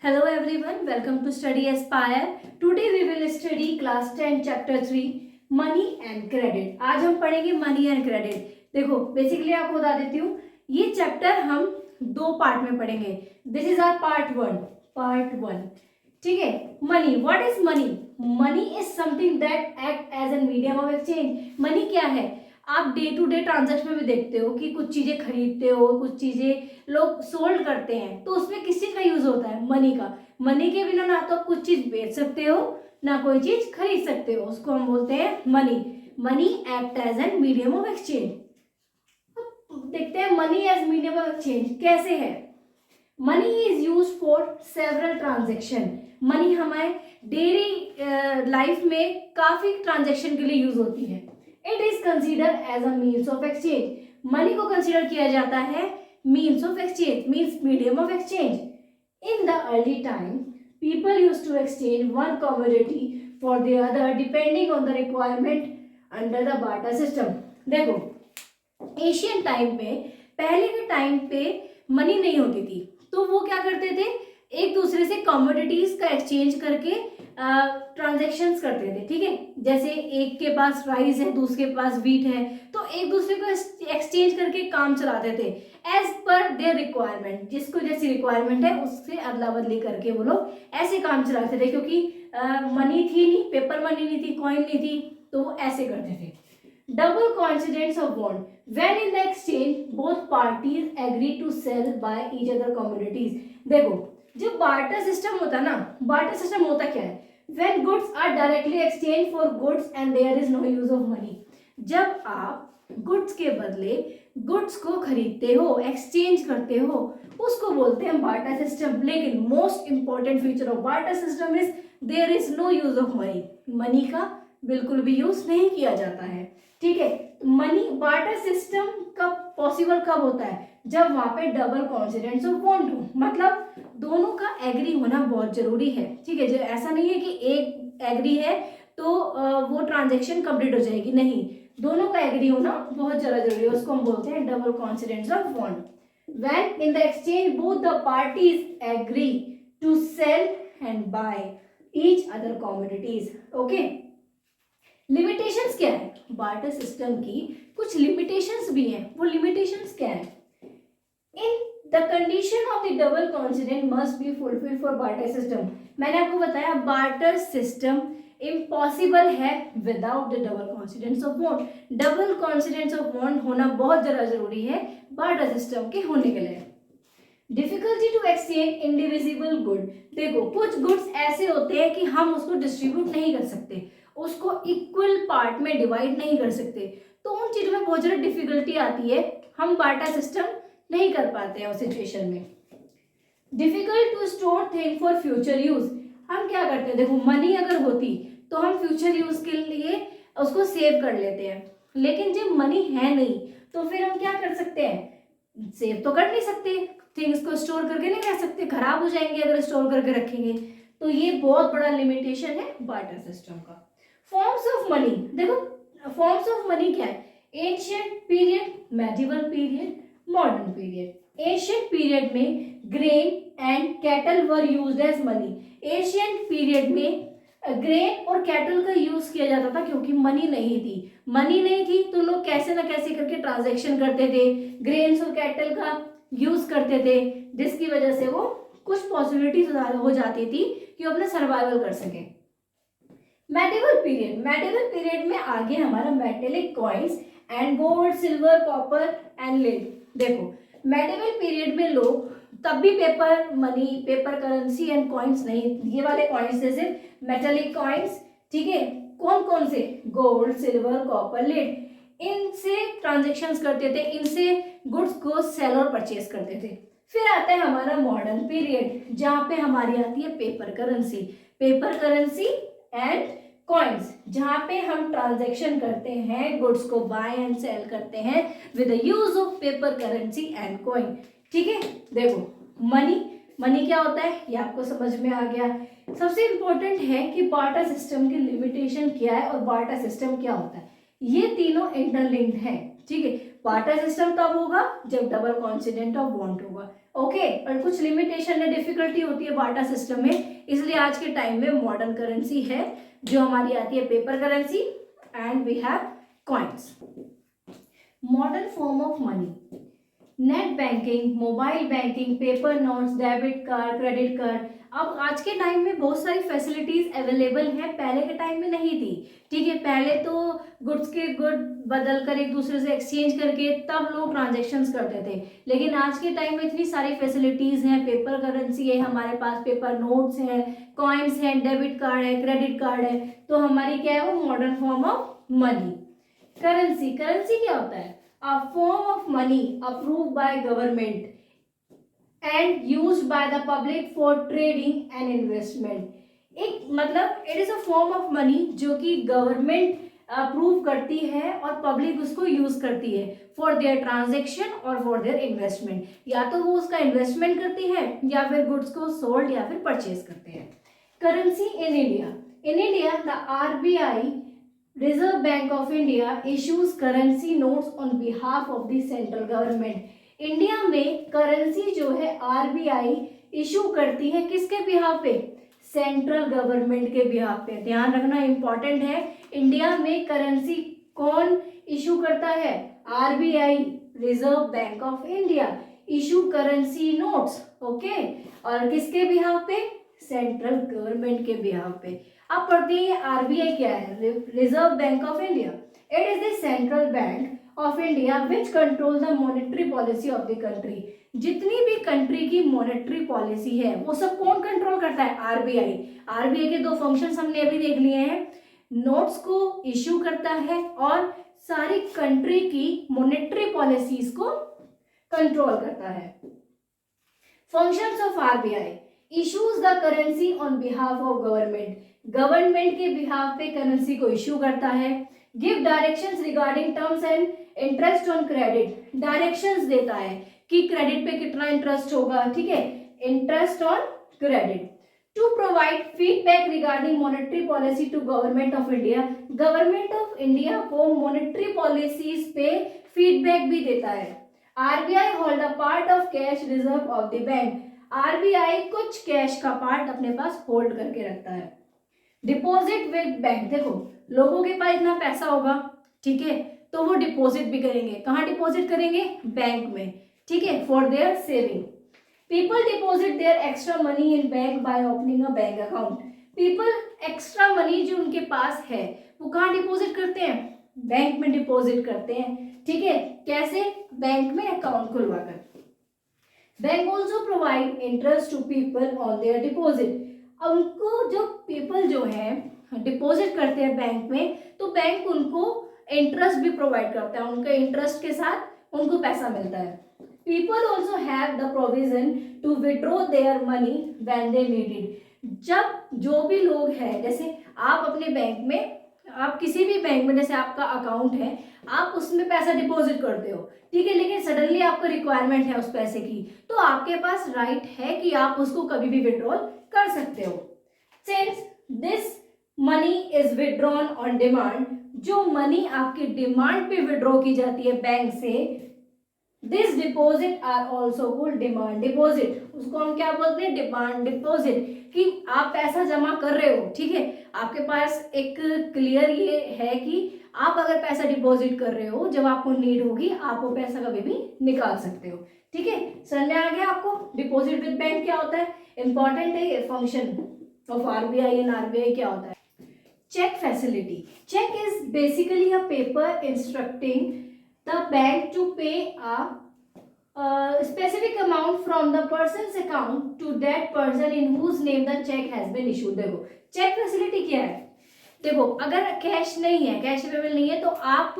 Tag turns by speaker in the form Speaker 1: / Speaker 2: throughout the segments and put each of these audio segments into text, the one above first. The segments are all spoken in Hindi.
Speaker 1: Hello everyone, welcome to Study Aspire. Today we will study class 10 chapter 3 Money and Credit. आज हम पढ़ेंगे Money and Credit. देखो बेसिकली आपको बता देती हूँ, ये चैप्टर हम दो पार्ट में पढ़ेंगे. This is our part one. ठीक है. Money, what is money? Money is something that act as a medium of exchange. Money क्या है? आप डे टू डे ट्रांजेक्शन में भी देखते हो कि कुछ चीजें खरीदते हो, कुछ चीजें लोग सोल्ड करते हैं, तो उसमें किस चीज का यूज होता है? मनी का. मनी के बिना ना तो आप कुछ चीज बेच सकते हो, ना कोई चीज खरीद सकते हो. उसको हम बोलते हैं money. Money act as an medium of exchange. देखते हैं money as medium of exchange कैसे है. Money is use for several transaction. Money हमारे डेली लाइफ में काफी ट्रांजेक्शन के लिए यूज होती है. It is consider as a means of exchange. Money को कंसिडर किया जाता है means of exchange, means medium of exchange. In the early time people use to exchange one commodity for the other depending on the requirement under the barter system. देखो एशियन टाइम में, पहले के टाइम पे मनी नहीं होती थी, तो वो क्या करते थे, एक दूसरे से कमोडिटीज का एक्सचेंज करके ट्रांजेक्शंस करते थे. ठीक है. जैसे एक के पास राइस है, दूसरे के पास व्हीट है, तो एक दूसरे को एक्सचेंज करके काम चलाते थे एज पर देयर रिक्वायरमेंट. जिसको जैसी रिक्वायरमेंट है उससे अदला बदली करके वो लोग ऐसे काम चलाते थे, क्योंकि मनी थी नहीं, पेपर मनी नहीं थी, कॉइन नहीं थी, तो वो ऐसे करते थे. Double coincidence of bond. When in the exchange both parties agree to sell buy each other commodities. देखो जब बार्टर सिस्टम होता है ना, बार्टर सिस्टम होता क्या है? When goods are directly exchanged for goods and there is no use of money. जब आप गुड्स के बदले गुड्स को खरीदते हो, एक्सचेंज करते हो, उसको बोलते हैं बार्टर सिस्टम. लेकिन most important feature of barter system is there is no use of money. Money का बिल्कुल भी यूज नहीं किया जाता है. ठीक है. मनी बार्टर सिस्टम कब पॉसिबल कब होता है? जब वहां पे डबल कॉन्सिडेंस ऑफ बॉन्ड हो, मतलब दोनों का एग्री होना बहुत जरूरी है. ठीक है. जो ऐसा नहीं है कि एक एग्री है तो वो ट्रांजेक्शन कंप्लीट हो जाएगी, नहीं, दोनों का एग्री होना बहुत ज्यादा जरूरी है. उसको हम बोलते हैं double coincidence of bond. When in the exchange both the parties agree to sell and buy each other commodities. Okay. Limitations क्या है? बार्टर सिस्टम की कुछ लिमिटेशंस भी हैं. वो लिमिटेशंस क्या है? In the condition of the double coincident must be fulfilled for barter system. मैंने आपको बताया बार्टर सिस्टम इम्पॉसिबल है without the double coincidence of bond. Double coincidence of bond होना बहुत ज्यादा जरूरी है बार्टर सिस्टम के होने के लिए. Difficulty to exchange indivisible good. देखो कुछ गुड्स ऐसे होते हैं कि हम उसको डिस्ट्रीब्यूट नहीं कर सकते, उसको इक्वल पार्ट में डिवाइड नहीं कर सकते, तो उन चीजों में बहुत ज्यादा डिफिकल्टी आती है. हम बार्टर सिस्टम नहीं कर पाते हैं उस सिचुएशन में. Difficult to store thing for future use. हम क्या करते हैं, देखो मनी अगर होती तो हम फ्यूचर यूज के लिए उसको सेव कर लेते हैं, लेकिन जब मनी है नहीं तो फिर हम क्या कर सकते हैं? सेव तो कर नहीं सकते, थिंग्स को स्टोर करके नहीं रख सकते, खराब हो जाएंगे अगर स्टोर करके रखेंगे. तो ये बहुत बड़ा लिमिटेशन है बार्टर सिस्टम का. Forms of money. देखो फॉर्म्स ऑफ मनी क्या है? Ancient period, medieval period, modern period. Ancient period में grain and cattle were used as money. Ancient period में ग्रेन और कैटल का यूज किया जाता था क्योंकि मनी नहीं थी. मनी नहीं थी तो लोग कैसे ना कैसे करके ट्रांजैक्शन करते थे, ग्रेन्स और कैटल का यूज करते थे, जिसकी वजह से वो कुछ पॉसिबिलिटीज हो जाती थी कि वो अपना सर्वाइवल कर सके. Medieval period. मेडिवल पीरियड में आगे हमारा metallic coins and gold, silver, copper and lead. देखो मेडिवल पीरियड में लोग तब भी paper money, paper currency and coins नहीं, ये वाले कॉइन्स जैसे मेटेलिक कॉइन्स. ठीक है. कौन कौन से? Gold, silver, copper, lead. इनसे ट्रांजेक्शन्स करते थे, इनसे गुड्स को सेल और परचेज करते थे. फिर आता है हमारा मॉडर्न पीरियड, जहाँ पे हमारी आती है paper currency. Paper currency and coins, जहाँ पे हम ट्रांजैक्शन करते हैं, गुड्स को बाय एंड सेल करते हैं with the use of paper currency and coin. ठीक है. देखो मनी, मनी क्या होता है ये आपको समझ में आ गया. सबसे इंपॉर्टेंट है कि बार्टर सिस्टम की लिमिटेशन क्या है और बार्टर सिस्टम क्या होता है. ये तीनों इंटरलिंक्ड है. ठीक है. बार्टर सिस्टम तब होगा जब डबल कॉन्सिडेंट ऑफ बॉन्ड होगा. ओके, और कुछ लिमिटेशन है, डिफिकल्टी होती है बाटा सिस्टम में, इसलिए आज के टाइम में मॉडर्न करेंसी है जो हमारी आती है paper currency and we have coins. Modern form of money, net banking, mobile banking, paper notes, debit card, credit card. अब आज के टाइम में बहुत सारी फैसिलिटीज अवेलेबल हैं, पहले के टाइम में नहीं थी। ठीक है, पहले तो गुड्स के गुड बदल कर एक दूसरे से एक्सचेंज करके तब लोग ट्रांजेक्शन्स करते थे, लेकिन आज के टाइम में इतनी सारी फैसिलिटीज हैं, पेपर करेंसी है हमारे पास, पेपर नोट्स हैं, कॉइन्स हैं, डेबिट कार्ड है, क्रेडिट कार्ड है, तो हमारी क्या है वो modern form of money. Currency, currency क्या होता है? A form of money approved by government and used by the public for trading and investment। एक मतलब it is a form of money जो कि गवर्नमेंट अप्रूव करती है और पब्लिक उसको यूज करती है फॉर देयर ट्रांजेक्शन और फॉर देयर इन्वेस्टमेंट, या तो वो उसका इन्वेस्टमेंट करती है या फिर गुड्स को सोल्ड या फिर परचेज करते हैं। Currency in India, in India the RBI Reserve Bank of India issues currency notes on behalf of the central government। India में करेंसी जो है आरबीआई इशू करती है किसके बिहाफ पे? सेंट्रल गवर्नमेंट के बिहाफ पे। ध्यान रखना इंपॉर्टेंट है, इंडिया में करेंसी कौन इशू करता है? RBI, reserve bank of India issue currency notes. Okay, और किसके बिहाफ पे? सेंट्रल गवर्नमेंट के बिहाफ पे। अब पढ़ते हैं आरबीआई क्या है? Reserve bank of India. It is the central bank of India which control the monetary policy of the country. जितनी भी कंट्री की मॉनेटरी पॉलिसी है वो सब कौन कंट्रोल करता है? आरबीआई। आरबीआई के दो फंक्शंस हमने अभी देख लिए हैं, नोट्स को इश्यू करता है और सारी कंट्री की मॉनेटरी पॉलिसीज को कंट्रोल करता है। Functions of RBI, issues the currency on behalf of government, government के बिहाफ पे करेंसी को इश्यू करता है। Give directions regarding terms and interest on credit, directions देता है कि क्रेडिट पे कितना इंटरेस्ट होगा। ठीक है, interest on credit. To provide feedback regarding monetary policy to government of India, government of India को मॉनेटरी पॉलिसीज पे फीडबैक भी देता है। RBI hold a part of cash reserve of the bank, RBI कुछ कैश का पार्ट अपने पास होल्ड करके रखता है। डिपॉजिट विद बैंक, देखो लोगों के पास इतना पैसा होगा, ठीक है, तो वो डिपॉजिट भी करेंगे। कहाँ डिपॉजिट करेंगे? बैंक में। ठीक है, for their saving. People deposit their extra money in bank by opening a bank account, people extra money जो उनके पास है वो कहाँ डिपॉजिट करते हैं? बैंक में डिपॉजिट करते हैं। ठीक है, कैसे? बैंक में अकाउंट खुलवाकर। Bank also provide interest to people on their deposit, उनको जो पीपल जो है डिपॉजिट करते हैं बैंक में, तो बैंक उनको इंटरेस्ट भी प्रोवाइड करता है, उनके इंटरेस्ट के साथ उनको पैसा मिलता है। People also have the provision to withdraw their money when they need it, जब जो भी लोग हैं, जैसे आप अपने बैंक में, आप किसी भी बैंक में, जैसे आपका अकाउंट है, आप उसमें पैसा डिपॉजिट करते हो, ठीक है, लेकिन सडनली आपको रिक्वायरमेंट है उस पैसे की, तो आपके पास राइट है कि आप उसको कभी भी विड्रॉल कर सकते हो। Since this money is withdrawn on demand, जो मनी आपकी डिमांड पे विड्रॉ की जाती है बैंक से, this deposit are also called demand deposit, उसको हम क्या बोलते हैं? डिमांड डिपॉजिट, कि आप पैसा जमा कर रहे हो, ठीक है, आपके पास एक क्लियर ये है कि आप अगर पैसा डिपॉजिट कर रहे हो, जब आपको नीड होगी आप वो पैसा कभी भी निकाल सकते हो। ठीक है, समझ में आ गया आपको डिपॉजिट विद बैंक क्या होता है? इंपॉर्टेंट है ये function of RBI and RBI क्या होता है। Cheque facility, cheque is basically a paper instructing the bank to pay a specific amount from the person's account to that person in whose name the check has been issued। देखो चेक फैसिलिटी क्या है? देखो अगर कैश नहीं है, कैश अवेलेबल नहीं है, तो आप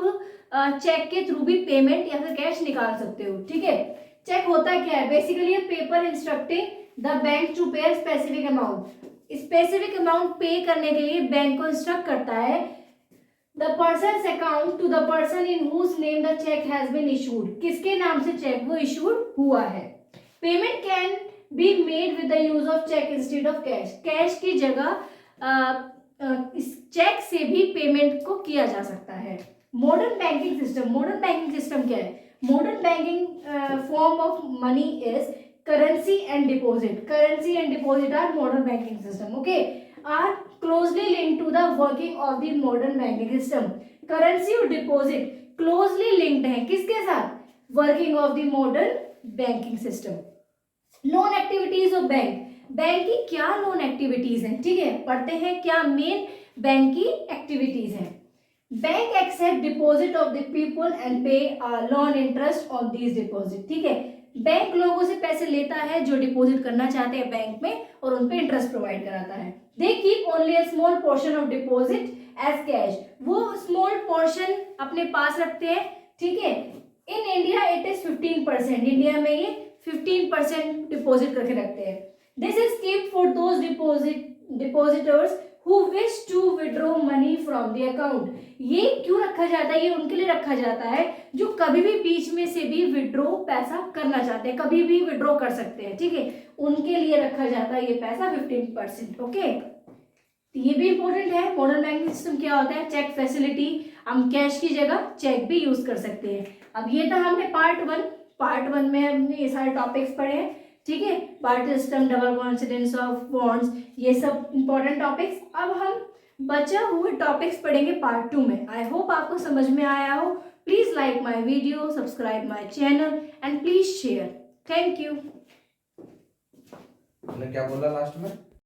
Speaker 1: चेक के थ्रू भी पेमेंट या फिर कैश निकाल सकते हो। ठीक है, चेक होता क्या है? Basically paper instructing the bank to pay specific amount, specific amount पे करने के लिए बैंक को इंस्ट्रक्ट करता है the person's account to the person in whose name the check has been issued, किसके नाम से चेक वो इशूड हुआ है। Payment can be made with the use of cheque instead of cash, cash की जगह इस चेक से भी पेमेंट को किया जा सकता है। Modern banking system, modern banking system क्या है? Modern banking form of money is currency and deposit are modern banking system, okay, are closely linked to the working of the modern banking system. Currency और deposit closely linked है किसके साथ? Working of the modern banking system. Loan activities of bank की क्या लोन एक्टिविटीज हैं, ठीक है, पढ़ते हैं क्या मेन बैंक की एक्टिविटीज हैं. Bank accept deposit of the people and pay loan interest on these deposit, ठीक है, बैंक लोगों से पैसे लेता है जो डिपॉजिट करना चाहते हैं बैंक में और उन पे इंटरेस्ट प्रोवाइड कराता है. They keep only a small portion of deposit as cash, वो स्मॉल पोर्शन अपने पास रखते हैं, ठीक है. In India it is 15%, India में ये 15% डिपॉजिट करके रखते हैं. This is keep for those depositors who wish to withdraw money from the account. ये क्यों रखा जाता है? ये उनके लिए रखा जाता है जो कभी भी बीच में से भी विड्रॉ पैसा करना चाहते हैं, कभी भी विड्रॉ कर सकते हैं, ठीक है, उनके लिए रखा जाता है ये पैसा 15%, ओके. ये भी इंपॉर्टेंट है. मॉडर्न बैंकिंग सिस्टम क्या होता है? चेक फैसिलिटी, हम कैश की जगह चेक भी यूज कर सकते हैं. अब ये था हमने पार्ट वन में हमने ये सारे टॉपिक्स पढ़े हैं, ठीक है, party system, double coincidence of bonds, ये सब इंपॉर्टेंट टॉपिक्स. अब हम बचा हुए टॉपिक्स पढ़ेंगे पार्ट 2 में. आई होप आपको समझ में आया हो. Please like my video, subscribe my channel and please share. Thank you.
Speaker 2: क्या बोला लास्ट में?